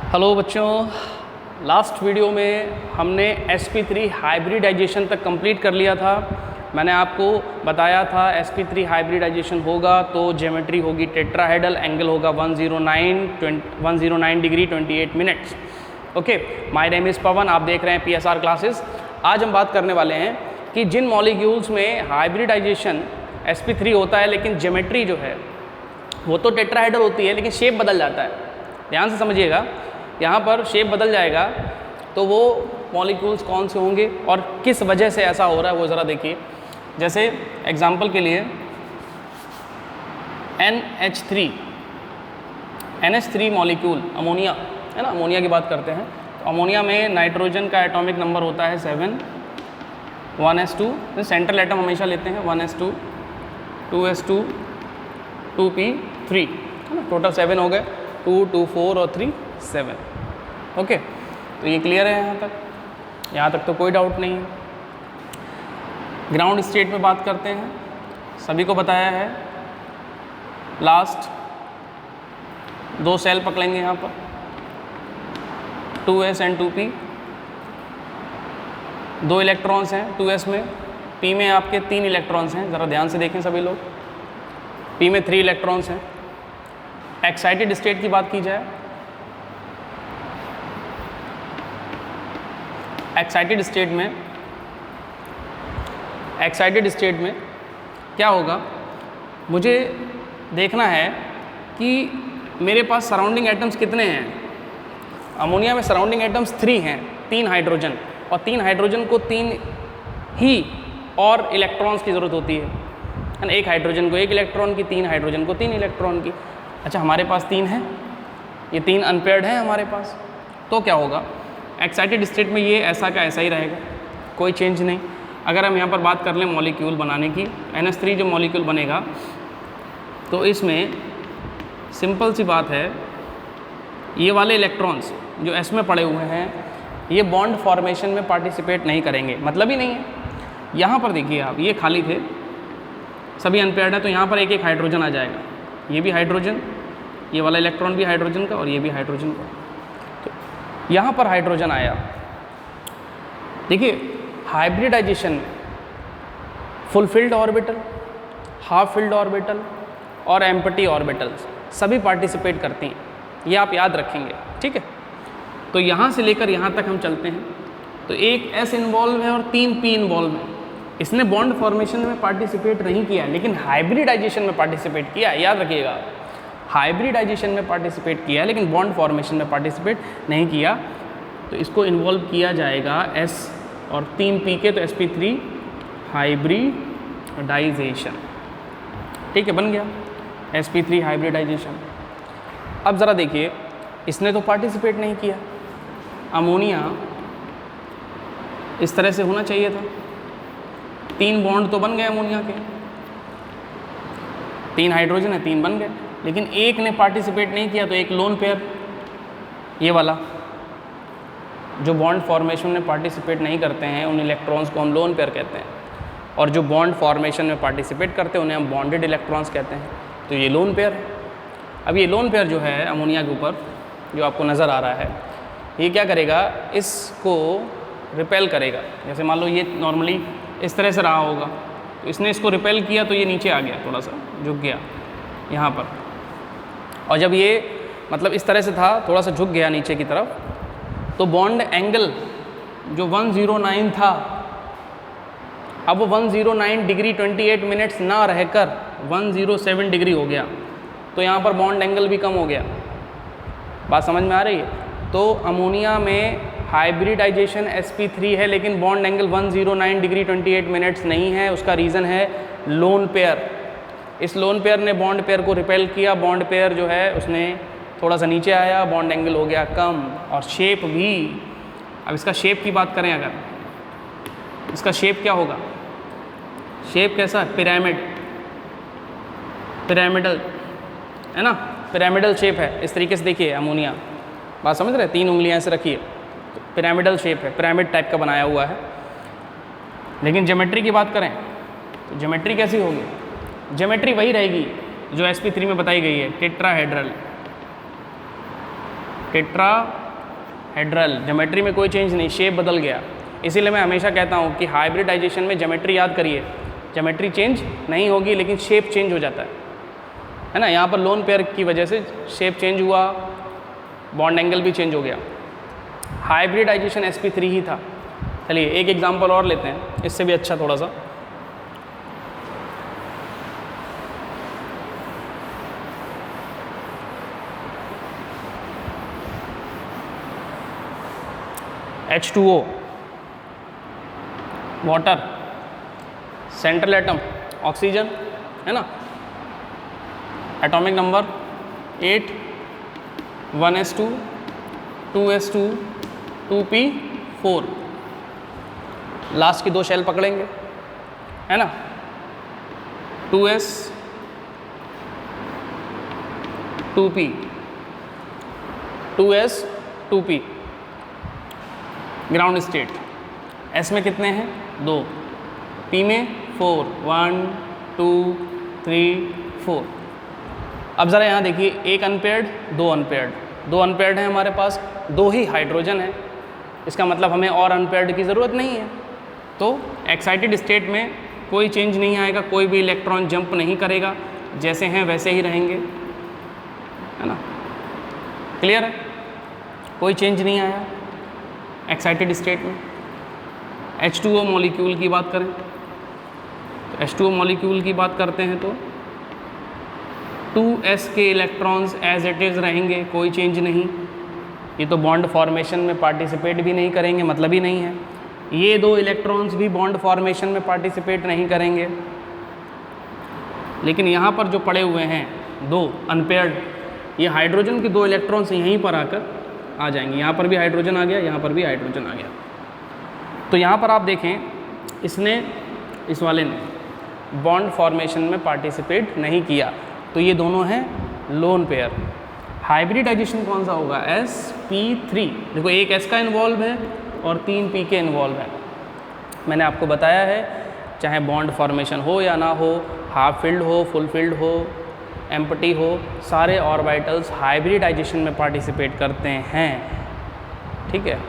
Hello बच्चों, last video में हमने sp3 हाइब्रिडाइजेशन तक कंप्लीट कर लिया था। मैंने आपको बताया था sp3 हाइब्रिडाइजेशन होगा तो ज्योमेट्री होगी टेट्राहेड्रल, एंगल होगा 109 degree 28 minutes. Okay, my name is Pavan, आप देख रहे हैं PSR क्लासेस। आज हम बात करने वाले हैं कि जिन मॉलिक्यूल्स में हाइब्रिडाइजेशन sp3 होता है लेकिन ज्योमेट्री जो है वो तो टेट्राहेड्रल होती है लेकिन शेप बदल जाता है। ध्यान से समझिएगा, यहाँ पर शेप बदल जाएगा तो वो मॉलिक्यूल्स कौन से होंगे और किस वजह से ऐसा हो रहा है वो ज़रा देखिए। जैसे एग्जांपल के लिए NH3 मॉलिक्यूल अमोनिया है ना, अमोनिया की बात करते हैं तो अमोनिया में नाइट्रोजन का एटॉमिक नंबर होता है 7, 1s2, सेंट्रल एटम हमेशा लेते हैं 1s2, 2s2, 2p3 है ना, टोटल 7 हो गए, 2, 2, 4 और 3, 7। ओके, तो ये क्लियर है यहाँ तक तो कोई डाउट नहीं है। ग्राउंड स्टेट में बात करते हैं, सभी को बताया है। लास्ट 2 सेल पकड़ेंगे यहाँ पर 2s एंड 2p, 2 इलेक्ट्रॉन्स हैं 2s में, p में आपके 3 इलेक्ट्रॉन्स हैं। ज़रा ध्यान से देखें सभी लोग, p में 3 इलेक्ट्रॉन्स हैं। एक्साइटेड स्टेट की बात की जाए, एक्साइटेड स्टेट में क्या होगा, मुझे देखना है कि मेरे पास सराउंडिंग एटम्स कितने हैं। अमोनिया में सराउंडिंग एटम्स 3 हैं, 3 हाइड्रोजन, और 3 हाइड्रोजन को 3 ही और इलेक्ट्रॉन्स की ज़रूरत होती है ना। 1 हाइड्रोजन को 1 इलेक्ट्रॉन की, 3 हाइड्रोजन को 3 इलेक्ट्रॉन की। अच्छा, हमारे पास 3 हैं, ये 3 अनपेयर्ड हैं हमारे पास, तो क्या होगा, एक्साइटेड स्टेट में ये ऐसा का ऐसा ही रहेगा, कोई चेंज नहीं। अगर हम यहाँ पर बात कर लें मॉलिक्यूल बनाने की, NH3 जो मॉलिक्यूल बनेगा तो इसमें सिंपल सी बात है, ये वाले इलेक्ट्रॉन्स जो S में पड़े हुए हैं ये बॉन्ड फॉर्मेशन में पार्टिसिपेट नहीं करेंगे, मतलब ही नहीं है। यहाँ पर देखिए आप, ये खाली थे, सभी अनपेयर्ड है, तो यहाँ पर एक एक हाइड्रोजन आ जाएगा, ये भी हाइड्रोजन, ये वाला इलेक्ट्रॉन भी हाइड्रोजन का और ये भी हाइड्रोजन का। तो यहाँ पर हाइड्रोजन आया। देखिए हाइब्रिडाइजेशन में fulfilled orbital, half filled orbital और एम्प्टी ऑर्बिटल्स सभी पार्टिसिपेट करती हैं, ये आप याद रखेंगे, ठीक है। तो यहाँ से लेकर यहाँ तक हम चलते हैं तो एक S इन्वॉल्व है और 3 P इन्वॉल्व है। इसने बॉन्ड फॉर्मेशन में पार्टिसिपेट नहीं किया लेकिन हाइब्रिडाइजेशन में पार्टिसिपेट किया, याद रखिएगा। हाइब्रिडाइजेशन में पार्टिसिपेट किया लेकिन बॉन्ड फॉर्मेशन में पार्टिसिपेट नहीं किया, तो इसको इन्वॉल्व किया जाएगा S और 3 P के, तो sp3 हाइब्रिडाइजेशन, ठीक है, बन गया sp3 हाइब्रिडाइजेशन। अब ज़रा देखिए, इसने तो पार्टिसिपेट नहीं किया, अमोनिया इस तरह से होना चाहिए था, 3 बॉन्ड तो बन गए अमोनिया के, 3 हाइड्रोजन है, 3 बन गए, लेकिन एक ने पार्टिसिपेट नहीं किया, तो एक लोन पेयर, ये वाला जो बॉन्ड फॉर्मेशन में पार्टिसिपेट नहीं करते हैं उन इलेक्ट्रॉन्स को हम लोन पेयर कहते हैं, और जो बॉन्ड फॉर्मेशन में पार्टिसिपेट करते हैं उन्हें हम बॉन्डेड इलेक्ट्रॉन्स कहते हैं। तो ये लोन पेयर है। अब ये लोन पेयर जो है अमोनिया के ऊपर जो आपको नज़र आ रहा है, ये क्या करेगा, इसको रिपेल करेगा। जैसे मान लो ये नॉर्मली इस तरह से रहा होगा, तो इसने इसको रिपेल किया तो ये नीचे आ गया, थोड़ा सा झुक गया यहाँ पर, और जब ये मतलब इस तरह से था, थोड़ा सा झुक गया नीचे की तरफ, तो बॉन्ड एंगल जो 109 था, अब वो 109 डिग्री 28 मिनट्स ना रहकर 107 डिग्री हो गया, तो यहाँ पर बॉन्ड एंगल भी कम हो गया। बात समझ में आ रही है। तो अमोनिया में हाइब्रिडाइजेशन sp3 है लेकिन बॉन्ड एंगल 109 डिग्री 28 मिनट्स नहीं है। उसका रीज़न है लोन पेयर। इस लोन पेयर ने बॉन्ड पेयर को रिपेल किया, बॉन्ड पेयर जो है उसने थोड़ा सा नीचे आया, बॉन्ड एंगल हो गया कम, और शेप भी। अब इसका शेप की बात करें, अगर इसका शेप क्या होगा, शेप कैसा, पिरामिडल है ना, पिरामिडल शेप है। इस तरीके से देखिए अमोनिया, बात समझ रहे हैं, 3 उंगलियां ऐसे रखिए, तो पिरामिडल शेप है, पिरामिड टाइप का बनाया हुआ है। लेकिन ज्योमेट्री की बात करें तो ज्योमेट्री कैसी होगी, ज्योमेट्री वही रहेगी जो sp3 में बताई गई है, टेट्राहेड्रल हेड्रल, ज्योमेट्री में कोई चेंज नहीं, शेप बदल गया। इसीलिए मैं हमेशा कहता हूँ कि हाइब्रिडाइजेशन में ज्योमेट्री याद करिए, ज्योमेट्री चेंज नहीं होगी लेकिन शेप चेंज हो जाता है ना। यहाँ पर लोन पेयर की वजह से शेप चेंज हुआ, बॉन्ड एंगल भी चेंज हो गया। हाइब्रिडाइजेशन sp3 ही था। चलिए एक एग्जांपल और लेते हैं, इससे भी अच्छा थोड़ा सा। H2O water, central atom oxygen, है ना, atomic number 8, 1s2, 2s2, 2p4, last की 2 शेल पकड़ेंगे, है ना, 2s 2p, 2s 2p, ground state. S में कितने हैं? 2, P में 4, 1 2 3 4। अब ज़रा यहाँ देखिए, एक अनपेयर्ड, 2 अनपेयर्ड, 2 अनपेयर्ड हैं हमारे पास, 2 ही हाइड्रोजन है। इसका मतलब हमें और अनपेयर्ड की ज़रूरत नहीं है। तो एक्साइटेड स्टेट में कोई चेंज नहीं आएगा, कोई भी इलेक्ट्रॉन जंप नहीं करेगा, जैसे हैं वैसे ही रहेंगे, है ना। क्लियर है? कोई चेंज नहीं आया एक्साइटेड स्टेट में। H2O मॉलिक्यूल की बात करें तो H2O मॉलिक्यूल की बात करते हैं तो 2s के इलेक्ट्रॉन्स एज इट इज़ रहेंगे, कोई चेंज नहीं। ये तो बॉन्ड फॉर्मेशन में पार्टिसिपेट भी नहीं करेंगे, मतलब ही नहीं है। ये 2 इलेक्ट्रॉन्स भी बॉन्ड फॉर्मेशन में पार्टिसिपेट नहीं करेंगे। लेकिन यहाँ पर जो पड़े हुए हैं 2 अनपेयर्ड, ये हाइड्रोजन के 2 इलेक्ट्रॉन्स यहीं पर आकर आ जाएंगे। यहाँ पर भी हाइड्रोजन आ गया, यहाँ पर भी हाइड्रोजन आ गया। तो यहाँ पर आप देखें, इसने, इस वाले ने बॉन्ड फॉर्मेशन में पार्टिसिपेट नहीं किया, तो ये दोनों हैं लोन पेयर। हाइब्रिडाइजेशन कौन सा होगा? sp3। देखो एक s का इन्वॉल्व है और 3 p के इन्वॉल्व है। मैंने आपको बताया है, चाहे बॉन्ड फॉर्मेशन हो या ना हो, हाफ फिल्ड हो, फुल फिल्ड हो, एम्प्टी हो, सारे ऑर्बिटल्स हाइब्रिडाइजेशन में पार्टिसिपेट करते हैं, ठीक है।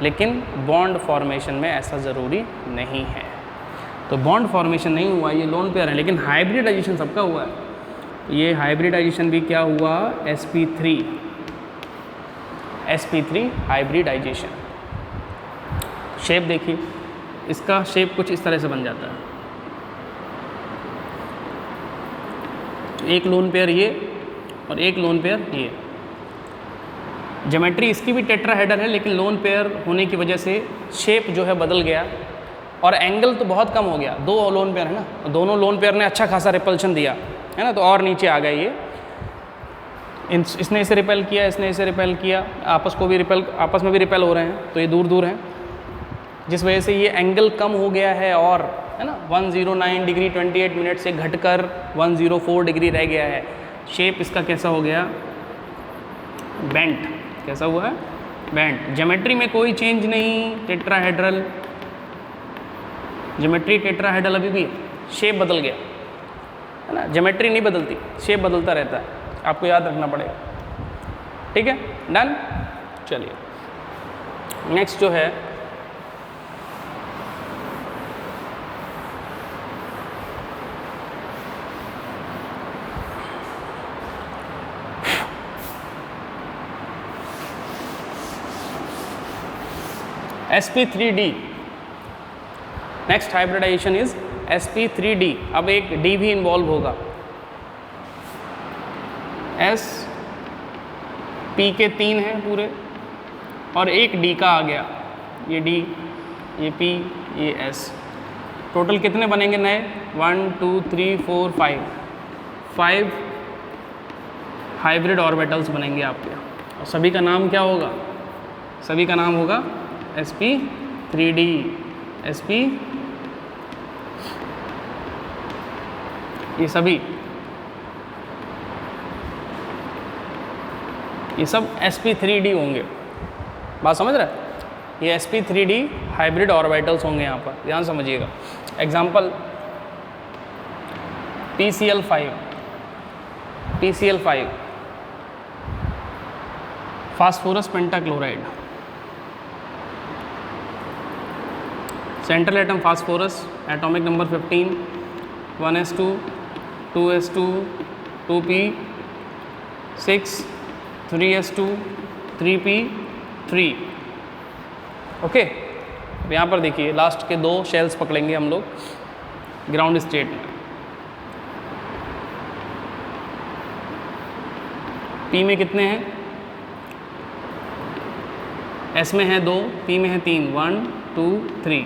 लेकिन बॉन्ड फॉर्मेशन में ऐसा ज़रूरी नहीं है। तो बॉन्ड फॉर्मेशन नहीं हुआ, ये लोन पेयर है, लेकिन हाइब्रिडाइजेशन सबका हुआ है। ये हाइब्रिडाइजेशन भी क्या हुआ? sp3 hybridisation. शेप देखिए, इसका शेप कुछ इस तरह से बन जाता है। एक लोन पेयर ये और एक लोन पेयर ये। ज्योमेट्री इसकी भी टेट्राहेड्रल है, लेकिन लोन पेयर होने की वजह से शेप जो है बदल गया और एंगल तो बहुत कम हो गया। 2 लोन पेयर है ना, दोनों लोन पेयर ने अच्छा खासा रिपल्शन दिया है ना, तो और नीचे आ गए ये। इसने इसे रिपेल किया, इसने इसे रिपेल किया, आपस में भी रिपेल हो रहे हैं, तो ये दूर दूर हैं, जिस वजह से ये एंगल कम हो गया है और, है ना, 109 डिग्री 28 मिनट से घटकर 104 डिग्री रह गया है। शेप इसका कैसा हो गया? बेंट। कैसा हुआ है? बेंट। ज्योमेट्री में कोई चेंज नहीं, टेट्राहेड्रल ज्योमेट्री, टेट्राहेड्रल अभी भी, शेप बदल गया, है ना। ज्योमेट्री नहीं बदलती, शेप बदलता रहता है, आपको याद रखना पड़ेगा, ठीक है। डन। चलिए नेक्स्ट जो है sp3d। Next hybridization is sp3d। अब एक d भी इन्वॉल्व होगा। s p के 3 हैं पूरे और एक d का आ गया, ये d, ये p, ये s। टोटल कितने बनेंगे नए? 1 2 3 4 5 हाइब्रिड ऑर्बिटल्स बनेंगे आपके। और सभी का नाम क्या होगा? सभी का नाम होगा sp3d। sp, ये सभी, ये सब sp3d होंगे। बात समझ रहे हैं? ये sp3d हाइब्रिड ऑर्बिटल्स होंगे यहाँ पर, ध्यान समझिएगा। Example PCl5 phosphorus pentachloride, central atom phosphorus, atomic number 15, 1s2, 2s2, 2p6, 3s2, 3p3। Okay, अब यहाँ पर देखिए लास्ट के 2 शेल्स पकड़ेंगे हम लोग ग्राउंड स्टेट में। पी में कितने हैं? एस में है 2, पी में है 3, 1 2 3।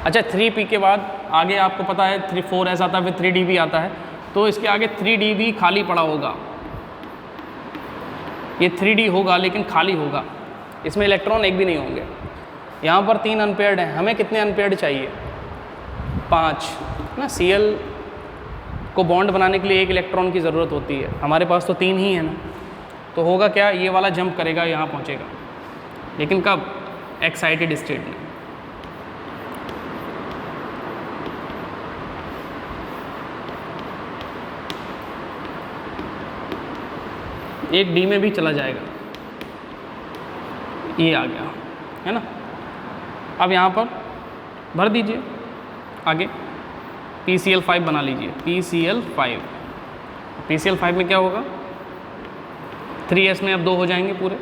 अच्छा 3p के बाद आगे आपको पता है 4s आता है, फिर 3d आता है, तो इसके आगे 3d भी खाली पड़ा होगा। ये 3d होगा लेकिन खाली होगा, इसमें इलेक्ट्रॉन एक भी नहीं होंगे। यहाँ पर 3 अनपेयर्ड हैं, हमें कितने अनपेयर्ड चाहिए? 5 ना। Cl को बॉन्ड बनाने के लिए 1 इलेक्ट्रॉन की ज़रूरत होती है, हमारे पास तो 3 ही है ना। तो होगा क्या, ये वाला जंप करेगा, यहाँ पहुँचेगा, लेकिन कब? एक्साइटेड स्टेट में। एक डी में भी चला जाएगा, ये आ गया है ना। अब यहाँ पर भर दीजिए आगे, PCl5 बना लीजिए, PCl5। PCl5 में क्या होगा? 3s में अब 2 हो जाएंगे पूरे,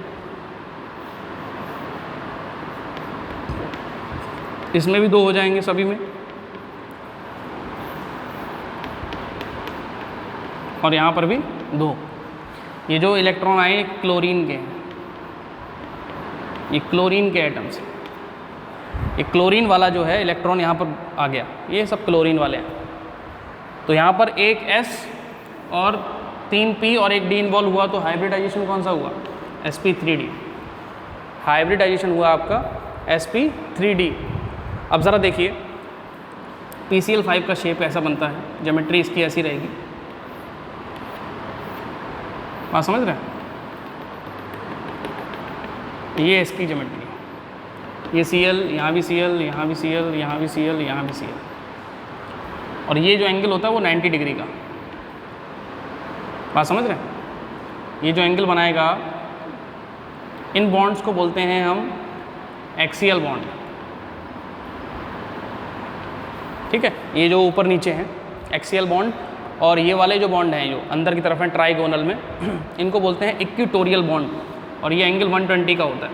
इसमें भी 2 हो जाएंगे सभी में, और यहाँ पर भी 2। ये जो इलेक्ट्रॉन आए क्लोरीन के हैं, ये क्लोरीन के एटम्स हैं। ये क्लोरीन वाला जो है इलेक्ट्रॉन यहाँ पर आ गया, ये सब क्लोरीन वाले हैं। तो यहाँ पर एक S और 3p और एक D इन्वॉल्व हुआ, तो हाइब्रिडाइजेशन कौन सा हुआ? sp3d। हाइब्रिडाइजेशन हुआ आपका sp3d। अब ज़रा देखिए PCl5 का शेप ऐसा बनता है, ज्योमेट्री इसकी ऐसी रहेगी, बात समझ रहे हैं? ये इसकी ज्योमेट्री, ये Cl, यहाँ भी Cl, यहाँ भी Cl, यहाँ भी Cl, यहाँ भी Cl, और ये जो एंगल होता है वो 90 डिग्री का। बात समझ रहे हैं? ये जो एंगल बनाएगा, इन बॉन्ड्स को बोलते हैं हम एक्सियल बॉन्ड। ठीक है, ये जो ऊपर नीचे हैं एक्सियल बॉन्ड, और ये वाले जो बॉन्ड हैं जो अंदर की तरफ हैं ट्राइगोनल में, इनको बोलते हैं इक्विटोरियल बॉन्ड, और ये एंगल 120 का होता है।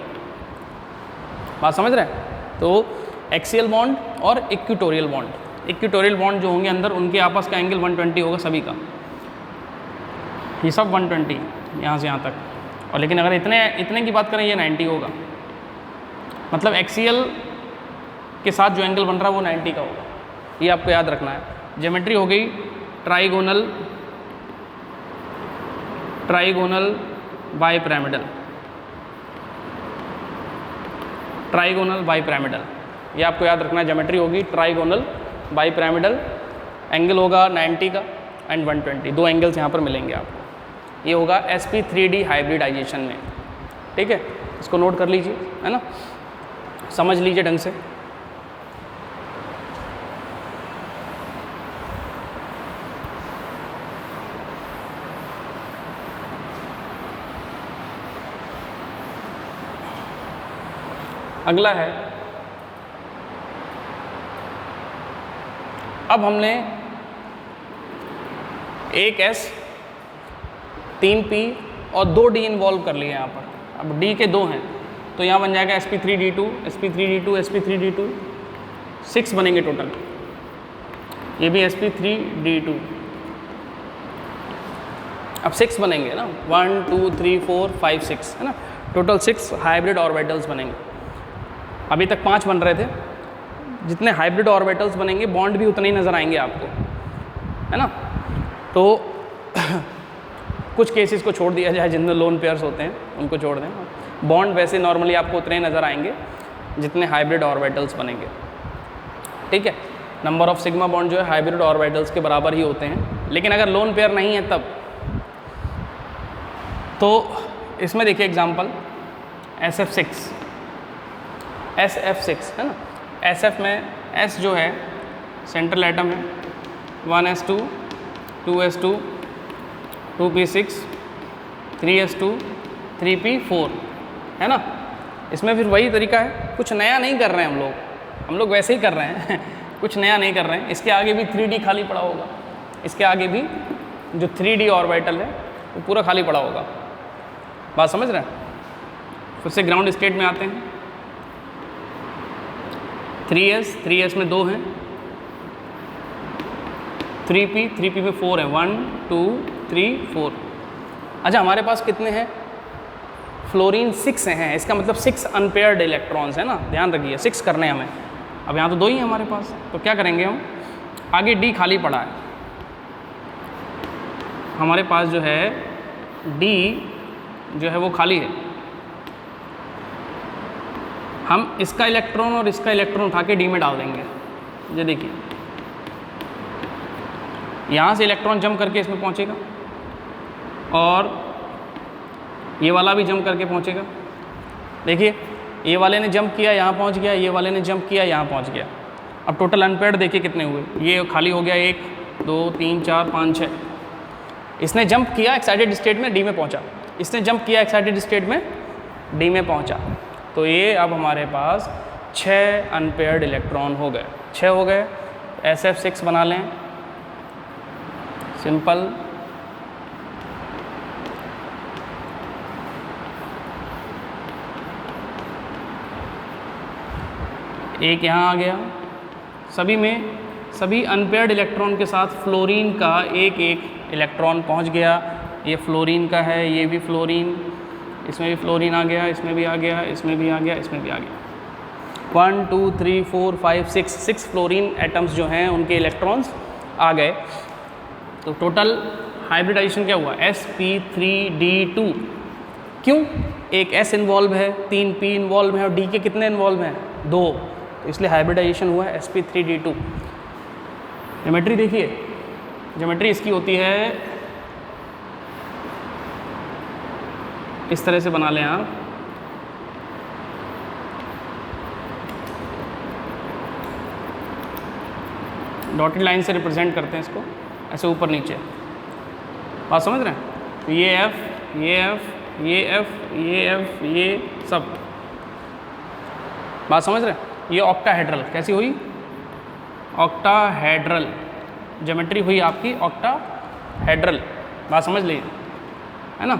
बात समझ रहे हैं? तो एक्सियल बॉन्ड और इक्विटोरियल बॉन्ड, इक्विटोरियल बॉन्ड जो होंगे अंदर, उनके आपस का एंगल 120 होगा सभी का, ये सब 120 यहाँ से यहाँ तक। और लेकिन अगर इतने की बात करें, ये 90 होगा, मतलब एक्सियल के साथ जो एंगल बन रहा है वो 90 का होगा, ये आपको याद रखना है। ज्योमेट्री हो गई ट्राइगोनल बाइपिरामिडल, ट्राइगोनल बाइपिरामिडल, ये आपको याद रखना है। ज्योमेट्री होगी ट्राइगोनल बाइपिरामिडल, एंगल होगा 90 का एंड 120, 2 एंगल्स यहाँ पर मिलेंगे आपको। ये होगा sp3d हाइब्रिडाइजेशन में। ठीक है, इसको नोट कर लीजिए, है ना, समझ लीजिए ढंग से। अगला है, अब हमने एक S, 3p और 2d इन्वॉल्व कर लिए यहाँ पर। अब d के 2 हैं, तो यहाँ बन जाएगा sp3d2, sp3d2, sp3d2, 6 बनेंगे टोटल। ये भी sp3d2, अब 6 बनेंगे ना, 1 2 3 4 5 6, है ना, टोटल 6 हाइब्रिड ऑर्बिटल्स बनेंगे। अभी तक 5 बन रहे थे, जितने हाइब्रिड ऑर्बिटल्स बनेंगे बॉन्ड भी उतने ही नज़र आएंगे आपको, है ना। तो कुछ केसेस को छोड़ दिया जाए, जिनमें लोन पेयर्स होते हैं उनको छोड़ दें, बॉन्ड वैसे नॉर्मली आपको उतने ही नज़र आएंगे जितने हाइब्रिड ऑर्बिटल्स बनेंगे। ठीक है, नंबर ऑफ सिग्मा बॉन्ड जो है हाइब्रिड ऑर्बिटल्स के बराबर ही होते हैं, लेकिन अगर लोन पेयर नहीं है तब। तो इसमें देखिए एग्जांपल SF6, SF6 है ना। SF में S जो है सेंट्रल एटम है, 1s2, 2s2, 2p6, 3s2, 3p4, है ना। इसमें फिर वही तरीका है, कुछ नया नहीं कर रहे हैं हम लोग, हम लोग वैसे ही कर रहे हैं कुछ नया नहीं कर रहे हैं। इसके आगे भी 3D खाली पड़ा होगा, इसके आगे भी जो 3D ऑर्बिटल है वो पूरा खाली पड़ा होगा। बात समझ रहे हैं। फिर से ग्राउंड स्टेट में आते हैं। 3s में 2 हैं, 3p में 4 हैं, 1 2 3 4। अच्छा हमारे पास कितने हैं? फ्लोरीन 6 हैं, इसका मतलब 6 अनपेयर्ड इलेक्ट्रॉन्स है ना, ध्यान रखिए 6 करने हैं हमें। अब यहाँ तो 2 ही हैं हमारे पास, तो क्या करेंगे हम, आगे D खाली पड़ा है हमारे पास, जो है D जो है वो खाली है। हम इसका इलेक्ट्रॉन और इसका इलेक्ट्रॉन उठा के D में डाल देंगे। ये देखिए यहाँ से इलेक्ट्रॉन जंप करके इसमें पहुँचेगा और ये वाला भी जंप करके पहुँचेगा। देखिए ये वाले ने जंप किया यहाँ पहुँच गया, ये वाले ने जंप किया यहाँ पहुँच गया। अब टोटल अनपेयर्ड देखिए कितने हुए, ये खाली हो गया 1 2 3 4 5 6। इसने जंप किया एक्साइटेड स्टेट में, D में पहुँचा, इसने जंप किया एक्साइटेड स्टेट में, D में पहुँचा। तो ये अब हमारे पास 6 अनपेयर्ड इलेक्ट्रॉन हो गए, 6 हो गए। SF6 बना लें, सिंपल। एक यहाँ आ गया, सभी अनपेयर्ड इलेक्ट्रॉन के साथ फ्लोरीन का एक एक इलेक्ट्रॉन पहुँच गया। ये फ्लोरीन का है, ये भी फ्लोरीन, इसमें भी फ्लोरीन आ गया, इसमें भी आ गया, इसमें भी आ गया, इसमें भी आ गया। 1 2 3 4 5 6 फ्लोरीन एटम्स जो हैं उनके इलेक्ट्रॉन्स आ गए। तो टोटल हाइब्रिडाइजेशन क्या हुआ, sp3d2। क्यों? एक S इन्वॉल्व है, 3 P इन्वॉल्व है और D के कितने इन्वॉल्व हैं, 2, तो इसलिए हाइब्रिडाइजेशन हुआ है sp3d2। ज्योमेट्री देखिए, ज्योमेट्री इसकी होती है इस तरह से बना लें आप। डॉटेड लाइन से रिप्रेजेंट करते हैं इसको, ऐसे ऊपर नीचे। बात समझ रहे हैं? तो ये F, ये F, ये F, ये F, ये सब। बात समझ रहे हैं? ये ऑक्टाहेड्रल कैसी हुई, ऑक्टाहेड्रल ज्योमेट्री हुई आपकी, ऑक्टाहेड्रल। बात समझ लीजिए, है ना,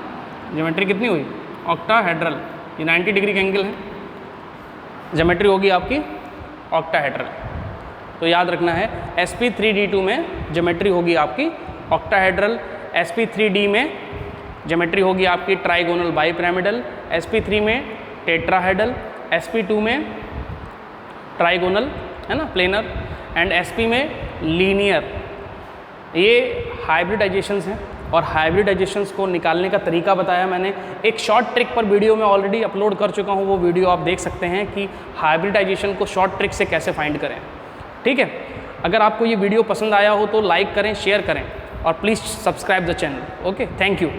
ज्योमेट्री कितनी हुई, ऑक्टाहेड्रल। ये 90 डिग्री का एंगल है, ज्योमेट्री होगी आपकी ऑक्टाहेड्रल। तो याद रखना है sp3d2 में ज्योमेट्री होगी आपकी ऑक्टाहेड्रल, sp3d में ज्योमेट्री होगी आपकी ट्राइगोनल बाईपिरामिडल, sp3 में टेट्राहेड्रल, sp2 में ट्राइगोनल, है ना, प्लेनर, एंड sp में लीनियर। ये हाइब्रिडाइजेशंस हैं और हाइब्रिडाइजेशंस को निकालने का तरीका बताया मैंने। एक शॉर्ट ट्रिक पर वीडियो में ऑलरेडी अपलोड कर चुका हूँ, वो वीडियो आप देख सकते हैं कि हाइब्रिडाइजेशन को शॉर्ट ट्रिक से कैसे फाइंड करें। ठीक है, अगर आपको ये वीडियो पसंद आया हो तो लाइक करें, शेयर करें और please subscribe the channel. Okay, thank you.